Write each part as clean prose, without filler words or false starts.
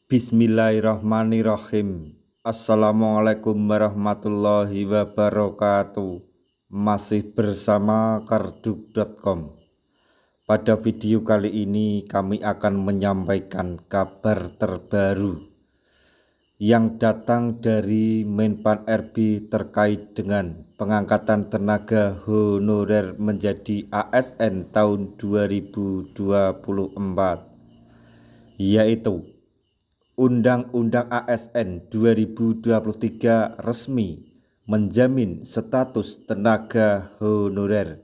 Bismillahirrahmanirrahim. Assalamualaikum warahmatullahi wabarakatuh. Masih bersama karduk.com. Pada video kali ini kami akan menyampaikan kabar terbaru yang datang dari Menpan RB terkait dengan pengangkatan tenaga honorer menjadi ASN tahun 2024, yaitu Undang-Undang ASN 2023 resmi menjamin status tenaga honorer,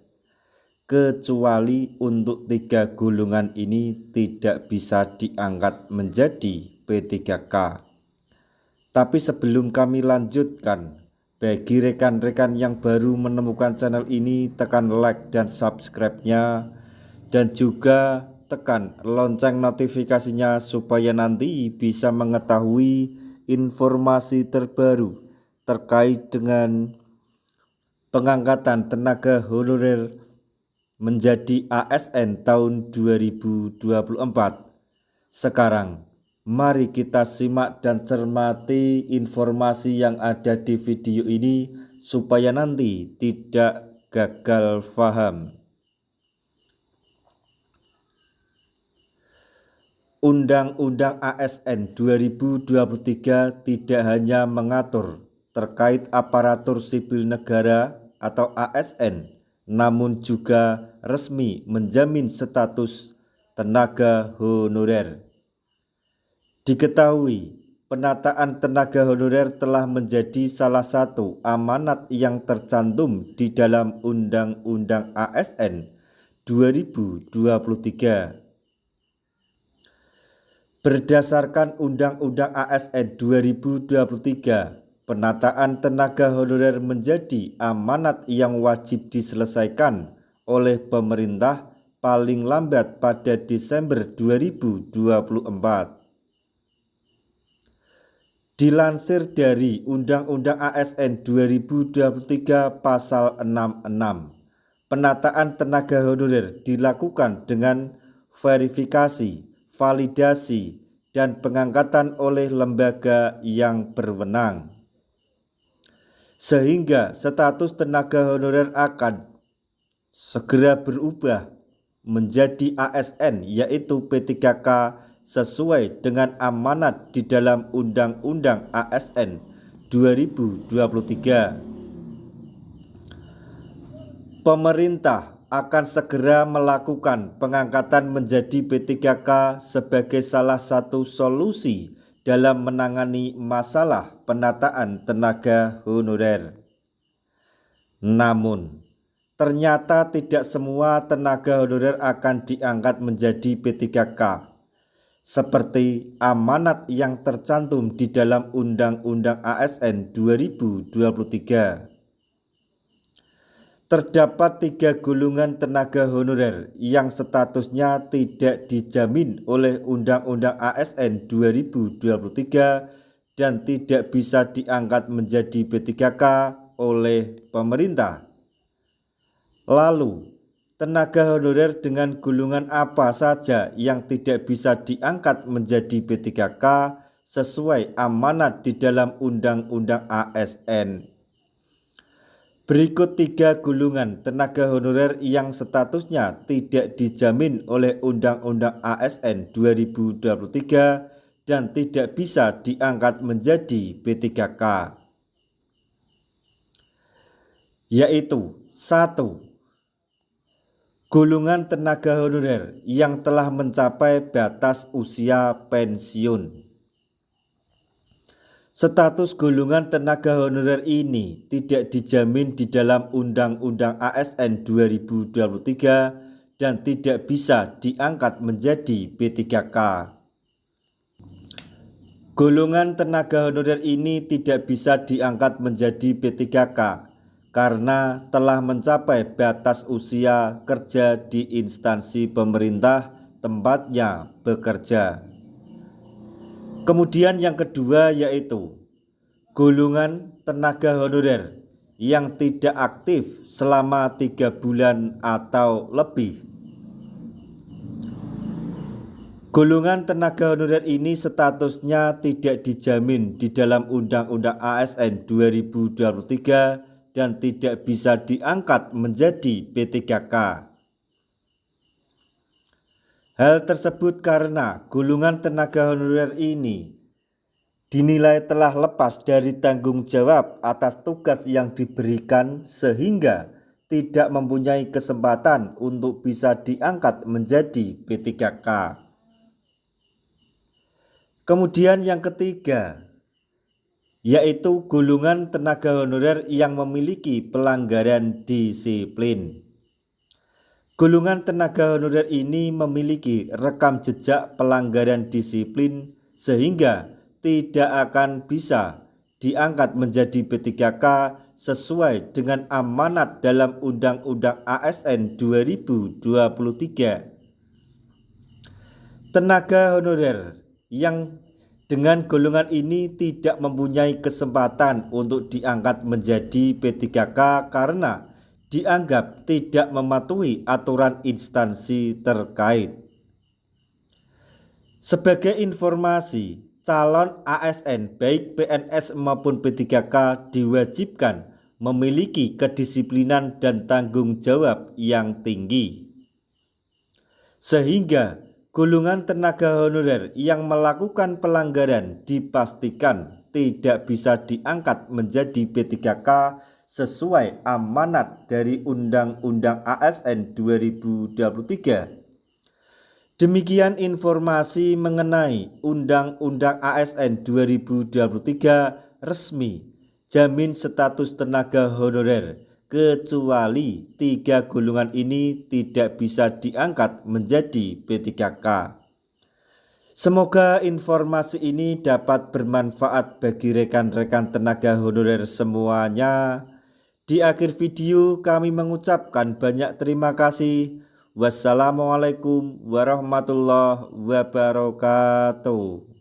kecuali untuk 3 golongan ini tidak bisa diangkat menjadi P3K. Tapi sebelum kami lanjutkan, bagi rekan-rekan yang baru menemukan channel ini, tekan like dan subscribe-nya, dan juga tekan lonceng notifikasinya supaya nanti bisa mengetahui informasi terbaru terkait dengan pengangkatan tenaga honorer menjadi ASN tahun 2024. Sekarang mari kita simak dan cermati informasi yang ada di video ini supaya nanti tidak gagal paham. Undang-Undang ASN 2023 tidak hanya mengatur terkait aparatur sipil negara atau ASN, namun juga resmi menjamin status tenaga honorer. Diketahui, penataan tenaga honorer telah menjadi salah satu amanat yang tercantum di dalam Undang-Undang ASN 2023. Berdasarkan Undang-Undang ASN 2023, penataan tenaga honorer menjadi amanat yang wajib diselesaikan oleh pemerintah paling lambat pada Desember 2024. Dilansir dari Undang-Undang ASN 2023 Pasal 66, penataan tenaga honorer dilakukan dengan verifikasi, validasi, dan pengangkatan oleh lembaga yang berwenang, sehingga status tenaga honorer akan segera berubah menjadi ASN yaitu P3K sesuai dengan amanat di dalam Undang-Undang ASN 2023. Pemerintah akan segera melakukan pengangkatan menjadi P3K sebagai salah satu solusi dalam menangani masalah penataan tenaga honorer. Namun, ternyata tidak semua tenaga honorer akan diangkat menjadi P3K, seperti amanat yang tercantum di dalam Undang-Undang ASN 2023. Terdapat 3 golongan tenaga honorer yang statusnya tidak dijamin oleh Undang-Undang ASN 2023 dan tidak bisa diangkat menjadi P3K oleh pemerintah. Lalu, tenaga honorer dengan golongan apa saja yang tidak bisa diangkat menjadi P3K sesuai amanat di dalam Undang-Undang ASN? Berikut 3 golongan tenaga honorer yang statusnya tidak dijamin oleh Undang-Undang ASN 2023 dan tidak bisa diangkat menjadi P3K, yaitu 1. Golongan tenaga honorer yang telah mencapai batas usia pensiun. Status golongan tenaga honorer ini tidak dijamin di dalam Undang-Undang ASN 2023 dan tidak bisa diangkat menjadi P3K. Golongan tenaga honorer ini tidak bisa diangkat menjadi P3K karena telah mencapai batas usia kerja di instansi pemerintah tempatnya bekerja. Kemudian yang kedua yaitu golongan tenaga honorer yang tidak aktif selama 3 bulan atau lebih. Golongan tenaga honorer ini statusnya tidak dijamin di dalam Undang-Undang ASN 2023 dan tidak bisa diangkat menjadi P3K. Hal tersebut karena golongan tenaga honorer ini dinilai telah lepas dari tanggung jawab atas tugas yang diberikan sehingga tidak mempunyai kesempatan untuk bisa diangkat menjadi P3K. Kemudian yang ketiga, yaitu golongan tenaga honorer yang memiliki pelanggaran disiplin. Golongan tenaga honorer ini memiliki rekam jejak pelanggaran disiplin sehingga tidak akan bisa diangkat menjadi P3K sesuai dengan amanat dalam Undang-Undang ASN 2023. Tenaga honorer yang dengan golongan ini tidak mempunyai kesempatan untuk diangkat menjadi P3K karena dianggap tidak mematuhi aturan instansi terkait. Sebagai informasi, calon ASN baik PNS maupun P3K diwajibkan memiliki kedisiplinan dan tanggung jawab yang tinggi. Sehingga golongan tenaga honorer yang melakukan pelanggaran dipastikan tidak bisa diangkat menjadi P3K sesuai amanat dari Undang-Undang ASN 2023. Demikian informasi mengenai Undang-Undang ASN 2023 resmi jamin status tenaga honorer, kecuali 3 golongan ini tidak bisa diangkat menjadi P3K. Semoga informasi ini dapat bermanfaat bagi rekan-rekan tenaga honorer semuanya. Di akhir video kami mengucapkan banyak terima kasih. Wassalamualaikum warahmatullahi wabarakatuh.